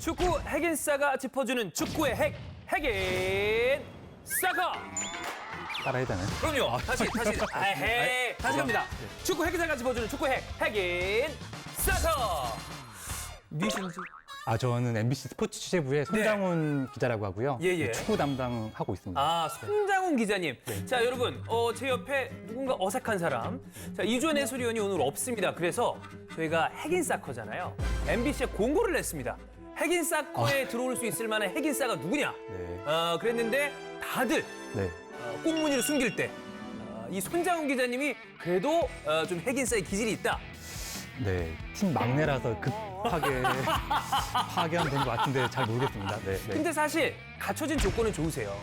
축구 핵인싸가 짚어주는 축구의 핵, 핵인 싸가. 따라해야 되나요? 그럼요. 다시. 다시 갑니다. 축구 핵인싸가 짚어주는 축구 핵, 핵인 싸가. 누구신지? 저는 MBC 스포츠 취재부의 손장훈 기자라고 하고요. 예. 축구 담당하고 있습니다. 아, 손장훈 기자님. 자, 여러분, 제 옆에 누군가 어색한 사람. 자, 이주연 해설위원이 오늘 없습니다. 그래서 저희가 핵인 사커잖아요. MBC에 공고를 냈습니다. 핵인 사커에 들어올 수 있을 만한 핵인싸가 누구냐? 네. 그랬는데 다들 네. 꽁무니를 숨길 때 이 손장훈 기자님이 그래도 좀 핵인싸의 기질이 있다. 네. 팀 막내라서 급하게 파견된 것 같은데 잘 모르겠습니다. 네. 근데 사실 갖춰진 조건은 좋으세요.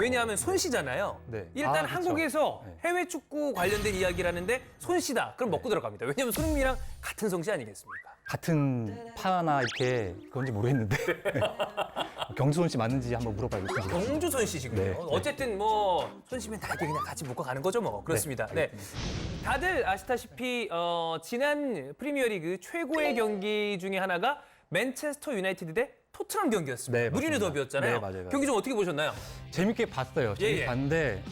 왜냐하면 손씨잖아요. 네. 일단 그렇죠. 한국에서 네. 해외 축구 관련된 이야기를 하는데 손씨다. 그럼 먹고 들어갑니다. 왜냐하면 손흥민이랑 같은 성씨 아니겠습니까? 같은 파나 이렇게 그런지 모르겠는데 경수손 씨 맞는지 한번 물어봐야겠습니다. 경주 손씨시군요. 네. 어쨌든 뭐 손씨면 다 이렇게 그냥 같이 묶어 가는 거죠 뭐. 그렇습니다. 네. 다들 아시다시피 지난 프리미어리그 최고의 경기 중에 하나가 맨체스터 유나이티드 대 토트넘 경기였습니다. 네, 무리뉴 맞습니다. 더비였잖아요. 네, 맞아요. 경기 좀 어떻게 보셨나요? 재밌게 봤어요. 재밌게 예. 봤는데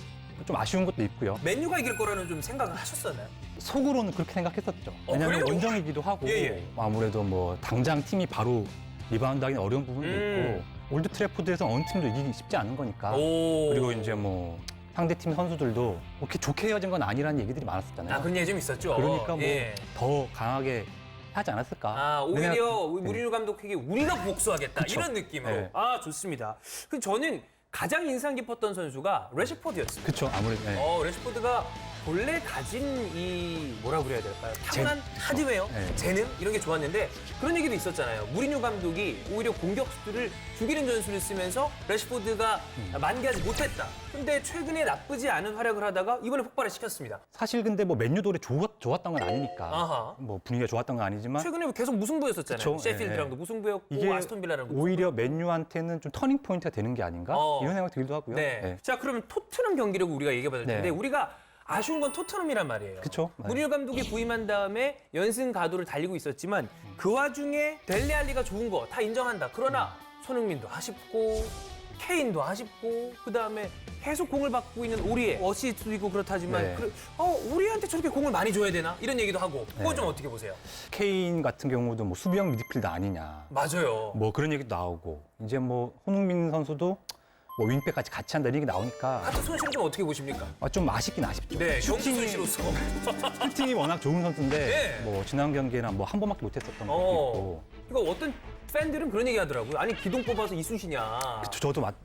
좀 아쉬운 것도 있고요. 맨유가 이길 거라는 좀 생각을 하셨었나요? 속으로는 그렇게 생각했었죠. 왜냐하면 그래요? 원정이기도 하고 예. 아무래도 뭐 당장 팀이 바로 리바운드하기는 어려운 부분도 음. 있고 올드 트래포드에서 어느 팀도 이기기 쉽지 않은 거니까. 오. 그리고 이제 뭐 상대팀 선수들도 그렇게 좋게 헤어진 건 아니라는 얘기들이 많았었잖아요. 그런 얘기 좀 있었죠. 그러니까 뭐 예. 더 강하게 하지 않았을까. 오히려 왜냐- 무리뉴 감독에게 우리가 복수하겠다 그쵸. 이런 느낌으로. 네. 좋습니다. 그 저는 가장 인상 깊었던 선수가 레시포드였습니다. 그쵸, 아무래도. 네. 레시포드가 본래 가진 이 뭐라 그래야 될까요? 타고난 하드웨어, 네. 재능 이런 게 좋았는데 그런 얘기도 있었잖아요. 무리뉴 감독이 오히려 공격수들을 죽이는 전술을 쓰면서 레시포드가 만개하지 못했다. 근데 최근에 나쁘지 않은 활약을 하다가 이번에 폭발을 시켰습니다. 사실 근데 뭐 맨유도 좋았던 건 아니니까. 아하. 뭐 분위기가 좋았던 건 아니지만 최근에 계속 무승부였었잖아요. 그쵸. 셰필드랑도 무승부였고 아스톤빌라랑도 오히려 맨유한테는 좀 터닝 포인트가 되는 게 아닌가 이런 생각이 들기도 하고요. 네. 자, 그러면 토트넘 경기력을 우리가 얘기해봐야 될 텐데 네. 우리가 아쉬운 건 토트넘이란 말이에요. 그쵸. 네. 무리뉴 감독이 부임한 다음에 연승 가도를 달리고 있었지만 그 와중에 델리 알리가 좋은 거 다 인정한다. 그러나 손흥민도 아쉽고 케인도 아쉽고 그다음에 계속 공을 받고 있는 오리에 어시스트도 있고 그렇다지만 네. 오리한테 저렇게 공을 많이 줘야 되나? 이런 얘기도 하고 그거 네. 좀 어떻게 보세요? 케인 같은 경우도 뭐 수비형 미드필더 아니냐. 맞아요. 뭐 그런 얘기도 나오고 이제 뭐 손흥민 선수도 뭐 윙백까지 같이 한다 이런 얘기 나오니까 같은 손실을 좀 어떻게 보십니까? 좀 아쉽긴 아쉽죠. 네, 경기 슈팅이, 손실로서. 슈팅이 워낙 좋은 선수인데 네. 뭐 지난 경기에는 뭐 한 번밖에 못했었던 것도 있고 이거 어떤 팬들은 그런 얘기 하더라고요. 아니 기동 뽑아서 이순신이야.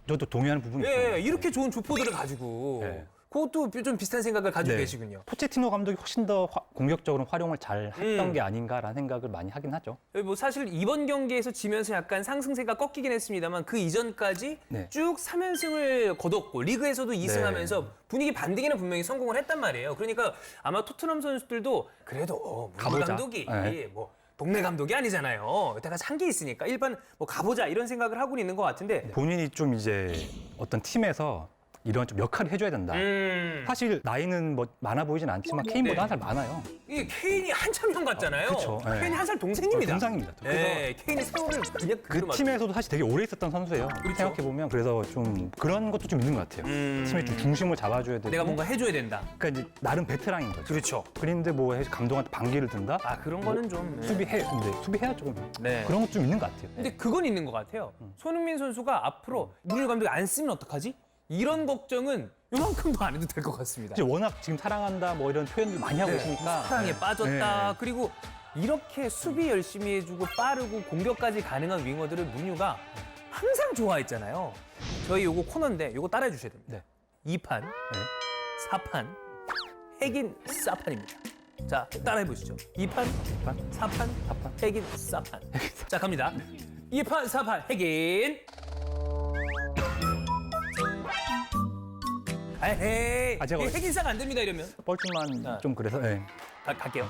저도 동의하는 부분이 있어요. 예, 이렇게 좋은 조포들을 가지고 네. 그것도 좀 비슷한 생각을 가지고 네. 계시군요. 포체티노 감독이 훨씬 더 공격적으로 활용을 잘 했던 게 아닌가라는 생각을 많이 하긴 하죠. 뭐 사실 이번 경기에서 지면서 약간 상승세가 꺾이긴 했습니다만 그 이전까지 네. 쭉 3연승을 거뒀고 리그에서도 2승하면서 분위기 반등에는 분명히 성공을 했단 말이에요. 그러니까 아마 토트넘 선수들도 그래도 무리 가보자. 감독이 네. 뭐 동네 감독이 아니잖아요. 여태까지 한 게 있으니까 일반 뭐 가보자 이런 생각을 하고는 있는 것 같은데 본인이 좀 이제 어떤 팀에서 이런 좀 역할을 해줘야 된다. 사실 나이는 뭐 많아 보이진 않지만 케인보다 네. 한 살 많아요. 이게 케인이 한참 형 같잖아요. 그쵸. 네. 케인이 한 살 동생입니다. 동상입니다. 네, 케인이 세월을 그냥 그 팀에서도 사실 되게 오래 있었던 선수예요. 그렇죠. 생각해보면 그래서 좀 그런 것도 좀 있는 것 같아요. 팀의 좀 중심을 잡아줘야 되고 내가 뭔가 해줘야 된다. 그러니까 이제 나름 베테랑인 거죠. 그렇죠. 그런데 뭐 감독한테 반기를 든다? 그런 거는 좀 근데 수비해야죠. 네. 그런 것도 좀 있는 것 같아요. 근데 그건 있는 것 같아요. 손흥민 선수가 앞으로 무리뉴 감독이 안 쓰면 어떡하지? 이런 걱정은 요만큼도 안 해도 될 것 같습니다. 이제 워낙 지금 사랑한다 뭐 이런 표현들 많이 하고 있으니까 사랑에 네. 빠졌다. 네. 그리고 이렇게 수비 열심히 해주고 빠르고 공격까지 가능한 윙어들을 무뉴가 항상 좋아했잖아요. 저희 요거 코너인데 요거 따라해 주셔야 됩니다. 네. 2판, 네. 4판, 핵인 싸판입니다. 자, 따라해 보시죠. 2판, 2판, 4판, 4판. 핵인 싸판. 자, 갑니다. 2판, 4판, 핵인. 에헤이. 제가 핵인싸가 안 됩니다, 이러면. 뻘쭘한 좀 그래서 네. 갈게요.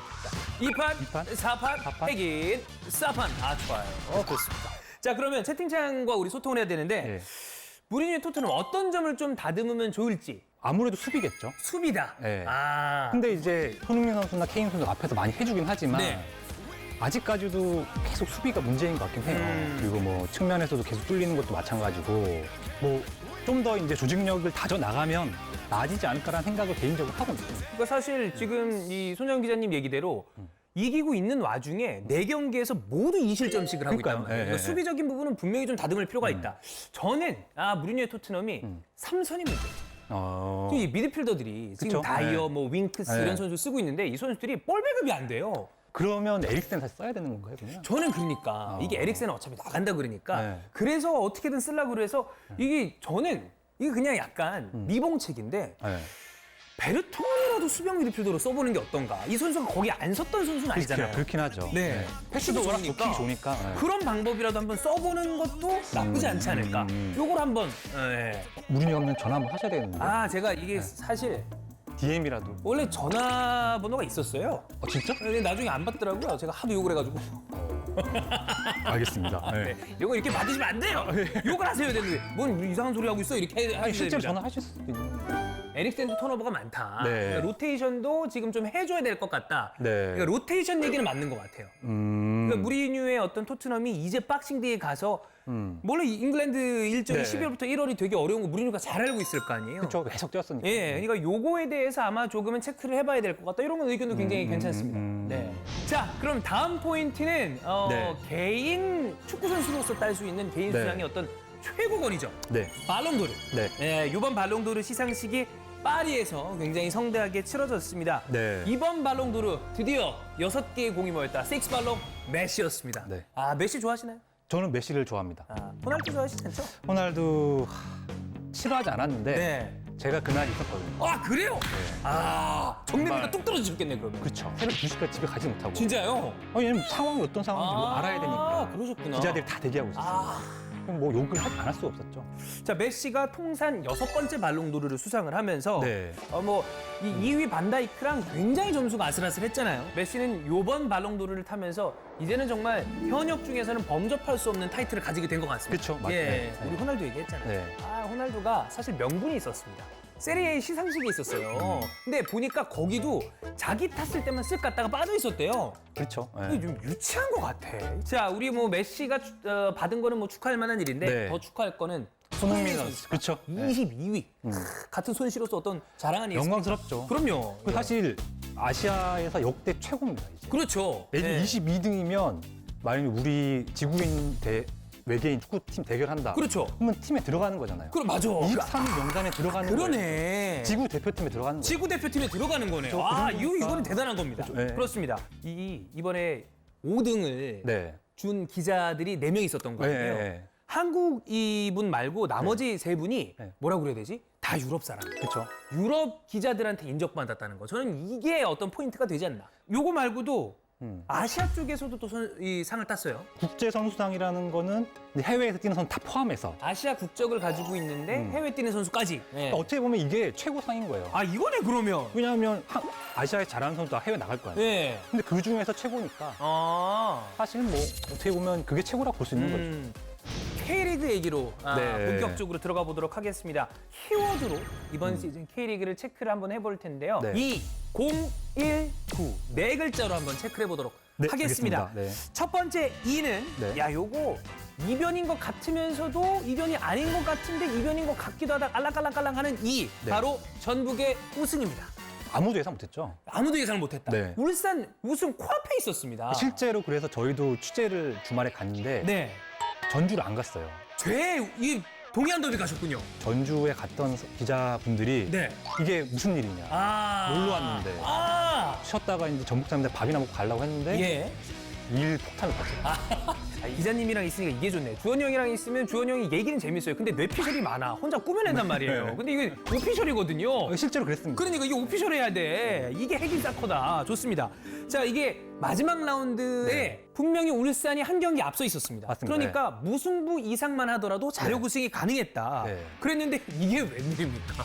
2판, 2판, 4판, 4판. 핵인, 싸판. 좋아요. 좋습니다. 자, 그러면 채팅창과 우리 소통을 해야 되는데, 네. 무리뉴 토트넘 어떤 점을 좀 다듬으면 좋을지. 아무래도 수비겠죠. 수비다. 네. 아. 근데 이제 손흥민 선수나 케인 선수 앞에서 많이 해주긴 하지만 네. 아직까지도 계속 수비가 문제인 것 같긴 해요. 그리고 뭐 측면에서도 계속 뚫리는 것도 마찬가지고 뭐 좀 더 이제 조직력을 다져 나가면 나아지지 않을까라는 생각을 개인적으로 하고 있습니다. 그러니까 사실 지금 이 손정 기자님 얘기대로 이기고 있는 와중에 4경기에서 모두 2실점씩을 하고 그러니까요. 있단 말이에요. 예, 그러니까 예. 수비적인 부분은 분명히 좀 다듬을 필요가 있다. 저는 무리뉴의 토트넘이 3선이 문제예요. 이 미드필더들이 지금 그쵸? 다이어, 네. 뭐 윙크스 네. 이런 선수 쓰고 있는데 이 선수들이 볼 배급이 안 돼요. 그러면 에릭센 다시 써야 되는 건가요, 그러면? 저는 그러니까 이게 에릭센은 어차피 나간다 그러니까 네. 그래서 어떻게든 쓰려고 그래서 이게 저는 이게 그냥 약간 미봉책인데 네. 베르통이라도 수비형 미드필더로 써보는 게 어떤가. 이 선수가 거기 안 섰던 선수는 아니잖아요. 그렇긴 하죠. 네. 패스도 워낙 좋으니까. 좋기 좋으니까. 네. 그런 방법이라도 한번 써보는 것도 나쁘지 않지 않을까. 요걸 한번. 예. 무리뉴 없는 전화 한번 하셔야 되겠는데. 제가 이게 사실 DM이라도. 원래 전화번호가 있었어요. 진짜? 근데 나중에 안 받더라고요. 제가 하도 욕을 해가지고. 알겠습니다. 네. 네. 이거 이렇게 받으시면 안 돼요. 욕을 하셔야 되는데 뭔 이상한 소리 하고 있어 이렇게 아니, 하셔야 실제로 됩니다. 전화하실 수도 있는데. 에릭센도 턴오버가 많다. 네. 그러니까 로테이션도 지금 좀 해줘야 될 것 같다. 네. 그러니까 로테이션 얘기는 맞는 것 같아요. 그러니까 무리뉴의 어떤 토트넘이 이제 박싱데이에 가서 원래 잉글랜드 일정이 네. 12월부터 1월이 되게 어려운 거 무리뉴가 잘 알고 있을 거 아니에요. 그렇죠. 계속 뛰었으니까. 예, 그러니까 요거에 대해서 아마 조금은 체크를 해봐야 될 것 같다. 이런 건 의견도 굉장히 괜찮습니다. 네. 자, 그럼 다음 포인트는 네. 개인 축구 선수로서 딸 수 있는 개인 네. 수상의 어떤 최고권이죠. 네. 발롱도르. 네. 예, 이번 발롱도르 시상식이 파리에서 굉장히 성대하게 치러졌습니다. 네. 이번 발롱도르 드디어 6개의 공이 모였다. 6발롱 메시였습니다. 네. 메시 좋아하시나요? 저는 메시를 좋아합니다. 호날두 좋아하시지 않죠? 호날두 싫어하지 않았는데 네. 제가 그날 있었거든요. 그래요? 정내미가 정말. 뚝 떨어지셨겠네, 그러면. 그렇죠. 새벽 2시까지 집에 가지 못하고. 진짜요? 왜냐면 상황이 어떤 상황인지 뭐 알아야 되니까. 그러셨구나. 기자들이 다 대기하고 있었어요. 그럼 뭐 욕을 안 할 수 없었죠. 자, 메시가 통산 6번째 발롱도르를 수상을 하면서 네. 이 2위 반다이크랑 굉장히 점수가 아슬아슬했잖아요. 메시는 요번 발롱도르를 타면서 이제는 정말 현역 중에서는 범접할 수 없는 타이틀을 가지게 된 것 같습니다. 그쵸, 맞- 예, 네. 우리 호날두 얘기했잖아요. 네. 호날두가 사실 명분이 있었습니다. 세리에 시상식이 있었어요. 근데 보니까 거기도 자기 탔을 때만 쓱 갔다가 빠져 있었대요. 그렇죠. 이게 좀 유치한 것 같아. 자, 우리 뭐 메시가 받은 거는 뭐 축하할 만한 일인데 네. 더 축하할 거는 손흥민 선수. 그렇죠. 22위. 같은 손씨로서 어떤 자랑한 일 영광스럽죠. 그럼요. 그 사실 아시아에서 역대 최고입니다. 이제. 그렇죠. 매주 네. 22등이면 만약에 우리 지구인 외계인 축구팀 대결한다. 그렇죠. 그러면 팀에 들어가는 거잖아요. 맞아. 23위 명단에 들어가는 거예요. 그러네. 지구 대표팀에 들어가는 거예요. 지구 대표팀에 들어가는 거네요. 그렇죠. 그 정도니까. 이거는 대단한 겁니다. 그렇죠. 네. 그렇습니다. 이번에 5등을 네. 준 기자들이 4명 있었던 거예요. 네. 한국 이분 말고 나머지 3분이 네. 뭐라고 그래야 되지? 다 유럽 사람. 그렇죠. 유럽 기자들한테 인정받았다는 거. 저는 이게 어떤 포인트가 되지 않나. 요거 말고도 아시아 쪽에서도 또 이 상을 땄어요. 국제 선수상이라는 거는 해외에서 뛰는 선수 다 포함해서 아시아 국적을 가지고 있는데 해외 뛰는 선수까지. 네. 그러니까 어떻게 보면 이게 최고상인 거예요. 이거네 그러면. 왜냐하면 아시아에 잘하는 선수 다 해외 나갈 거야. 네. 근데 그 중에서 최고니까 아. 사실 뭐 어떻게 보면 그게 최고라고 볼 수 있는 거죠. K리그 얘기로 네. 본격적으로 들어가 보도록 하겠습니다. 키워드로 이번 시즌 K리그를 체크를 한번 해볼 텐데요. 네. 2019 네 글자로 한번 체크를 해보도록 네, 하겠습니다. 알겠습니다. 네. 첫 번째 이는 네. 요거 이변인 것 같으면서도 이변이 아닌 것 같은데 이변인 것 같기도 하다 깔랑깔랑깔랑하는 이 네. 바로 전북의 우승입니다. 아무도 예상 못했죠. 아무도 예상을 못했다. 네. 울산 우승 코앞에 있었습니다. 실제로 그래서 저희도 취재를 주말에 갔는데 네. 전주를 안 갔어요. 이 동해안 더비 가셨군요. 전주에 갔던 기자분들이 네. 이게 무슨 일이냐. 놀러 왔는데. 쉬었다가 이제 전북 사람들 밥이나 먹고 가려고 했는데 예. 일 폭탄을 봤어요. 기자님이랑 있으니까 이게 좋네. 주원이 형이랑 있으면 주원이 형이 얘기는 재밌어요. 근데 뇌피셜이 많아. 혼자 꾸며낸단 말이에요. 네. 근데 이게 오피셜이거든요. 실제로 그랬습니다. 그러니까 이게 오피셜 해야 돼. 이게 핵인 사커다. 좋습니다. 자, 이게 마지막 라운드에 분명히 울산이 한 경기 앞서 있었습니다. 맞습니다. 그러니까 무승부 이상만 하더라도 자력 우승이 가능했다. 네. 그랬는데 이게 웬일입니까?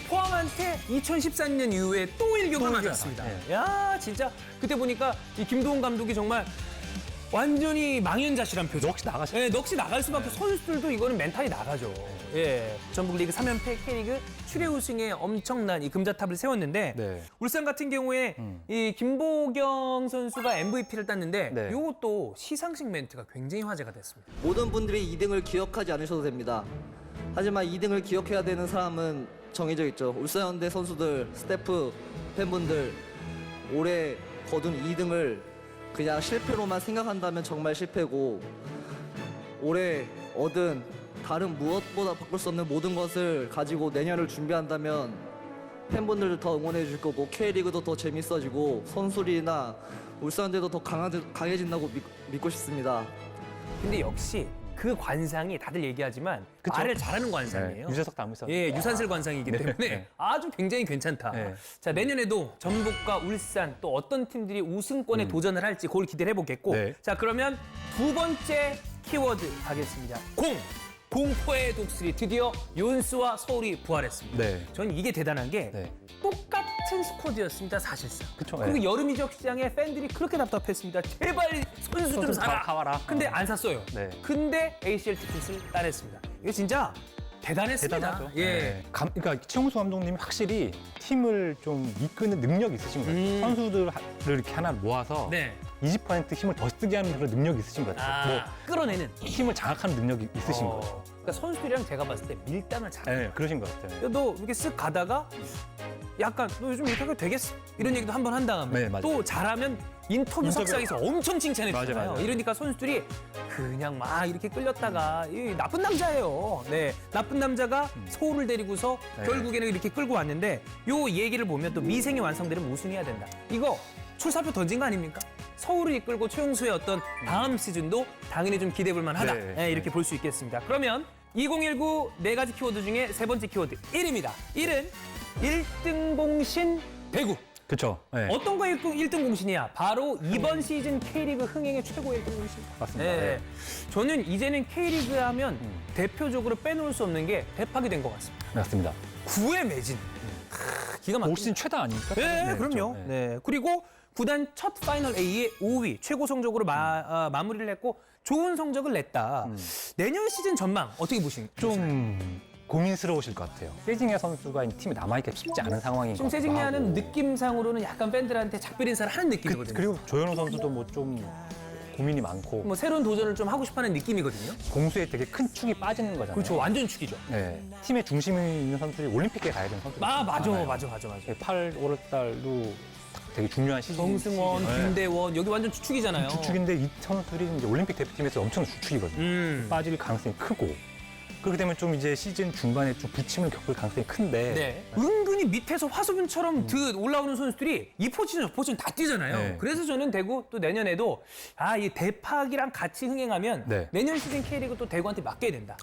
포항한테 2013년 이후에 또 일격을 또 맞았습니다. 일격을, 야, 진짜 그때 보니까 이 김도훈 감독이 정말 완전히 망연자실한 표정. 넋이 나가시. 네, 넋이 나갈 수밖에 선수들도 이거는 멘탈이 나가죠. 예. 전북 리그 3연패 K리그 추계 우승에 엄청난 이 금자탑을 세웠는데 네. 울산 같은 경우에 이 김보경 선수가 MVP를 땄는데 네. 이것도 시상식 멘트가 굉장히 화제가 됐습니다. 모든 분들이 2등을 기억하지 않으셔도 됩니다. 하지만 2등을 기억해야 되는 사람은 정해져 있죠. 울산현대 선수들, 스태프, 팬분들 올해 거둔 2등을 그냥 실패로만 생각한다면 정말 실패고 올해 얻은 다른 무엇보다 바꿀 수 없는 모든 것을 가지고 내년을 준비한다면 팬분들도 더 응원해 줄 거고 K리그도 더 재밌어지고 선수들이나 울산현대도 더 강해진다고 믿고 싶습니다. 근데 역시 그 관상이 다들 얘기하지만 그쵸? 말을 잘하는 관상이에요. 네. 유재석 닮으셨. 예, 유산슬 관상이기 때문에 네. 아주 굉장히 괜찮다. 네. 자, 내년에도 전북과 울산 또 어떤 팀들이 우승권에 도전을 할지 그걸 기대를 해보겠고. 네. 자, 그러면 두 번째 키워드 가겠습니다. 공포의 독수리 드디어 윤수와 서울이 부활했습니다. 네. 전 이게 대단한 게 네. 똑같은 스쿼드였습니다, 사실상. 그쵸, 그리고 네. 여름 이적 시장에 팬들이 그렇게 답답했습니다. 제발 선수 좀 선수 사라. 사와라. 근데 안 샀어요. 네. 근데 ACL 티켓을 따냈습니다. 이거 진짜 대단했습니다. 대단하죠. 예. 네. 그러니까 최용수 감독님이 확실히 팀을 좀 이끄는 능력이 있으신 것 같아요. 선수들을 이렇게 하나 모아서 네. 20% 힘을 더 쓰게 하는 그런 능력이 있으신 것 같아요. 끌어내는. 팀을 장악하는 능력이 있으신 것 같아요. 그러니까 선수들이랑 제가 봤을 때 밀당을 잘해요. 네, 그러신 것 같아요. 너 이렇게 쓱 가다가 약간 너 요즘 이렇게 하면 되겠어? 이런 얘기도 한 번 한 다음에 네, 맞아요. 또 잘하면 인터뷰 석상에서 엄청 칭찬해 맞아요, 주잖아요. 맞아요. 이러니까 선수들이 그냥 막 이렇게 끌렸다가 이 나쁜 남자예요. 네, 나쁜 남자가 서울을 데리고서 네. 결국에는 이렇게 끌고 왔는데 요 얘기를 보면 또 미생이 완성되면 우승해야 된다. 이거 출사표 던진 거 아닙니까? 서울을 이끌고 최용수의 어떤 다음 시즌도 당연히 좀 기대해 볼 만하다. 네. 네, 이렇게 볼 수 있겠습니다. 그러면 2019 네 가지 키워드 중에 세 번째 키워드 1입니다. 1은 1등 공신 배구. 그렇죠. 네. 어떤 거 1등 공신이야? 바로 이번 시즌 K리그 흥행의 최고의 1등 공신. 맞습니다. 네. 네. 저는 이제는 K리그 하면 대표적으로 빼놓을 수 없는 게 대팍이 된 것 같습니다. 맞습니다. 9회 매진. 기가 막히죠. 올 시즌 최다 아닙니까? 네, 그럼요. 그렇죠. 네. 네. 그리고 구단 첫 파이널 A의 5위, 최고 성적으로 마무리를 했고 좋은 성적을 냈다. 내년 시즌 전망 어떻게 보십니까? 좀 고민스러우실 것 같아요. 세징야 선수가 이 팀에 남아있기가 쉽지 않은 상황인 것 좀 같기도 세징야는 하고. 느낌상으로는 약간 팬들한테 작별 인사를 하는 느낌이거든요. 그리고 조현우 선수도 뭐 좀 고민이 많고 뭐 새로운 도전을 좀 하고 싶어하는 느낌이거든요. 공수에 되게 큰 축이 빠지는 거잖아요. 그렇죠, 완전 축이죠. 네. 팀의 중심에 있는 선수들이 올림픽에 가야 되는 선수들. 맞아. 8, 5월 달도 되게 중요한 시즌. 정승원, 네. 김대원 여기 완전 주축이잖아요. 주축인데 이 선수들이 이제 올림픽 대표팀에서 엄청 주축이거든요. 빠질 가능성이 크고. 그렇게 되면 좀 이제 시즌 중반에 좀 부침을 겪을 가능성이 큰데. 네. 은근히 밑에서 화수분처럼 올라오는 선수들이 이 포지션, 저 포지션 다 뛰잖아요. 네. 그래서 저는 대구 또 내년에도 이 대팍이랑 같이 흥행하면 네. 내년 시즌 K리그 또 대구한테 맡겨야 된다.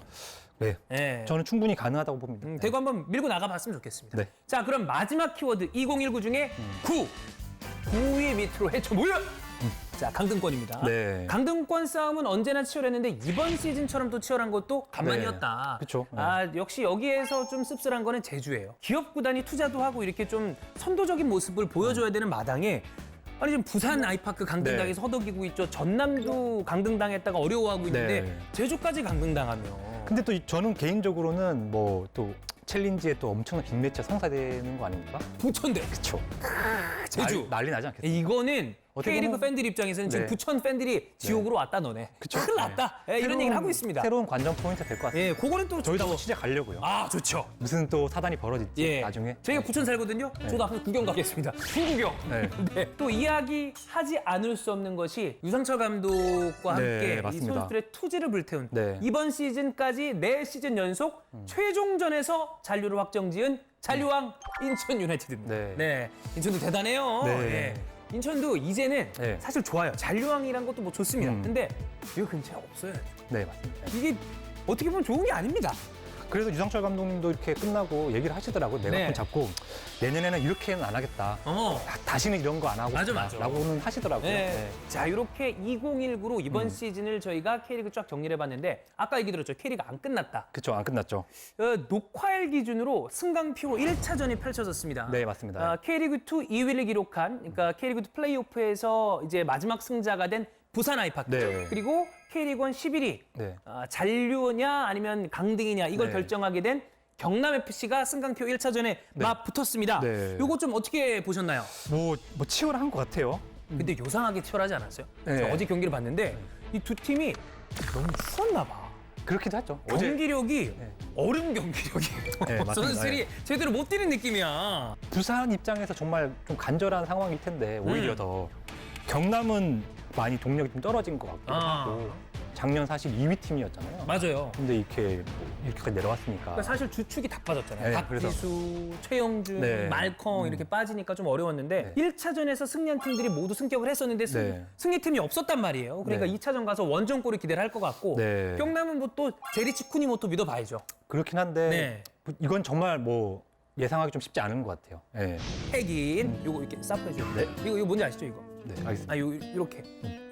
네. 네. 저는 충분히 가능하다고 봅니다. 네. 대구 한번 밀고 나가봤으면 좋겠습니다. 네. 자, 그럼 마지막 키워드 2019 중에 9위 밑으로 헤쳐 모여! 자, 강등권입니다. 네. 강등권 싸움은 언제나 치열했는데 이번 시즌처럼 또 치열한 것도 간만이었다. 네. 그쵸. 네. 역시 여기에서 좀 씁쓸한 거는 제주예요. 기업 구단이 투자도 하고 이렇게 좀 선도적인 모습을 보여줘야 되는 마당에 아니 지금 부산 아이파크 강등당해서 허덕이고 있죠. 전남도 강등당했다가 어려워하고 있는데 네. 제주까지 강등당하면 근데 또 저는 개인적으로는 뭐 또 챌린지에 또 엄청난 빅매치가 성사되는 거 아닙니까? 부천대. 그렇죠. 제주. 난리 나지 않겠어요? 이거는 어떻게 K리그 보면- 팬들 입장에서는 지금 네. 부천 팬들이 지옥으로 왔다 너네. 그쵸. 큰일 났다. 예, 이런 얘기를 하고 있습니다. 새로운 관전 포인트가 될 것 같아요. 예, 그거는 또 저희도 또- 한번 취재 가려고요. 좋죠. 무슨 또 사단이 벌어질지 예. 나중에. 저희가 부천 살거든요. 저도 앞으로 구경 가겠습니다. 구경. 네. 네. 또 이야기하지 않을 수 없는 것이 유상철 감독과 네, 함께 이 맞습니다. 선수들의 투지를 불태운 네. 이번 시즌까지 4시즌 연속 최종전에서 잔류를 확정지은 잔류왕 인천 유나이티드입니다. 네. 인천도 대단해요. 네. 예. 인천도 이제는 네. 사실 좋아요. 잔류왕이란 것도 뭐 좋습니다. 근데 이거 근처에 없어요. 네, 맞습니다. 이게 어떻게 보면 좋은 게 아닙니다. 그래서 유상철 감독님도 이렇게 끝나고 얘기를 하시더라고요. 네. 메가폰 잡고 내년에는 이렇게는 안 하겠다. 다시는 이런 거 안 하고 맞아, 싶다. 맞아. 라고는 하시더라고요. 네. 네. 자, 이렇게 2019로 이번 시즌을 저희가 K리그 쫙 정리를 해봤는데 아까 얘기 들었죠. K리그 안 끝났다. 그쵸, 안 끝났죠. 녹화일 기준으로 승강피로 1차전이 펼쳐졌습니다. 네, 맞습니다. K리그2 2위를 기록한, 그러니까 K리그2 플레이오프에서 이제 마지막 승자가 된 부산 아이파크 네. 그리고 K리그 1 11위 네. 잔류냐 아니면 강등이냐 이걸 네. 결정하게 된 경남FC가 승강표 1차전에 맞붙었습니다. 네. 요거 좀 어떻게 보셨나요? 뭐 치열한 것 같아요. 근데 요상하게 치열하지 않았어요? 네. 제가 어제 경기를 봤는데 이 두 팀이 너무 추웠나 봐. 그렇기도 하죠. 경기력이 네. 얼음 경기력이에요. 네, 맞습니다. 선수들이 제대로 못 뛰는 느낌이야. 부산 입장에서 정말 좀 간절한 상황일 텐데 오히려 더 경남은 많이 동력이 좀 떨어진 것 같기도 아. 하고 작년 사실 2위 팀이었잖아요. 맞아요. 근데 이렇게까지 내려왔으니까. 그러니까 사실 주축이 다 빠졌잖아요. 네, 박지수, 최영준, 네. 말컹 이렇게 빠지니까 좀 어려웠는데 네. 1차전에서 승리한 팀들이 모두 승격을 했었는데 네. 승리팀이 없었단 말이에요. 그러니까 네. 2차전 가서 원정골을 기대를 할 것 같고 네. 경남은 뭐 또 제리치 쿠니모토 믿어봐야죠. 그렇긴 한데 네. 이건 정말 뭐 예상하기 좀 쉽지 않은 것 같아요. 네. 핵인 요거 이렇게 쌉 해줘요. 네. 이거 뭔지 아시죠 이거? 네, 알겠습니다. 아, 이렇게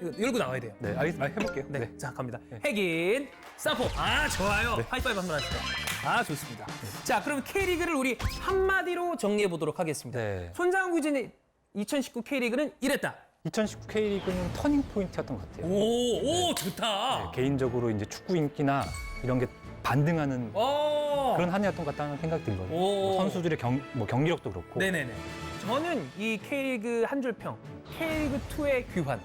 이거 열고 나와야 돼요. 네, 알겠습니다. 해볼게요. 네, 자 갑니다. 핵인 사포. 아 좋아요. 하이파이브 한번 하시죠. 아 좋습니다. 자 그럼 K리그를 우리 한마디로 정리해 보도록 하겠습니다. 네. 손장훈 기자님 2019 K리그는 이랬다. 2019 K리그는 터닝 포인트였던 것 같아요. 오 좋다. 네, 개인적으로 이제 축구 인기나 이런 게 반등하는 그런 그런 한 해였던 것 같다는 생각이 들거든요. 오. 뭐 선수들의 경기력도 그렇고. 네네네. 저는 이 K리그 한 줄 평, K리그 2의 귀환.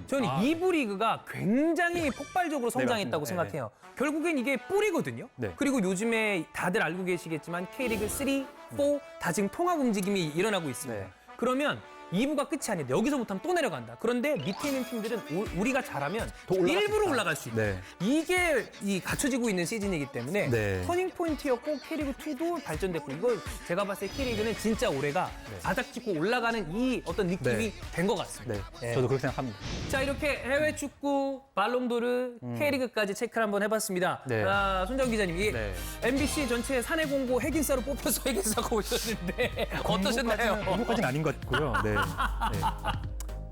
저는 아. 2부 리그가 굉장히 폭발적으로 성장했다고 맞습니다. 생각해요. 결국엔 이게 뿌리거든요. 네. 그리고 요즘에 다들 알고 계시겠지만 K리그 3, 4 다 지금 통합 움직임이 일어나고 있습니다. 네. 그러면 2부가 끝이 아닌데 여기서 못하면 또 내려간다. 그런데 밑에 있는 팀들은 우리가 잘하면 더 올라갈 수 일부러 있다. 올라갈 수 있다. 네. 이게 이 갖춰지고 있는 시즌이기 때문에 네. 터닝 포인트였고 K리그 2도 발전됐고 이거 제가 봤을 때 K리그는 진짜 올해가 바닥 짚고 올라가는 이 어떤 느낌이 네. 된 것 같습니다. 네, 네. 저도 그렇게 생각합니다. 자 이렇게 해외 축구, 발롱도르, K리그까지 체크를 한번 해봤습니다. 네. 손정 기자님, 이 네. MBC 전체 사내 공고 핵인싸로 뽑혀서 핵인싸가 오셨는데 어떠셨나요? 공부까지는 아닌 것 같고요. 네. 네.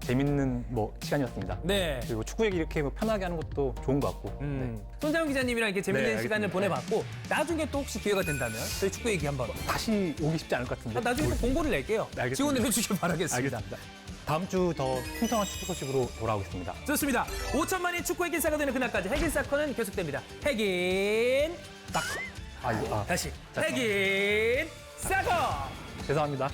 재밌는 뭐 시간이었습니다. 네. 그리고 축구 얘기 이렇게 뭐 편하게 하는 것도 좋은 것 같고. 네. 손장훈 기자님이랑 이렇게 재밌는 네, 시간을 알겠습니다. 보내봤고 나중에 또 혹시 기회가 된다면 저희 축구 얘기 한번 다시 오기 쉽지 않을 것 같은데. 나중에 또 공고를 낼게요. 알겠습니다. 지원을 해주시길 바라겠습니다. 알겠습니다. 다음 주 더 풍성한 축구 소식으로 돌아오겠습니다. 좋습니다. 5천만이 축구 핵인싸가 되는 그날까지 핵인싸커는 계속됩니다. 핵인 싸커. 다시 핵인 싸커. 죄송합니다.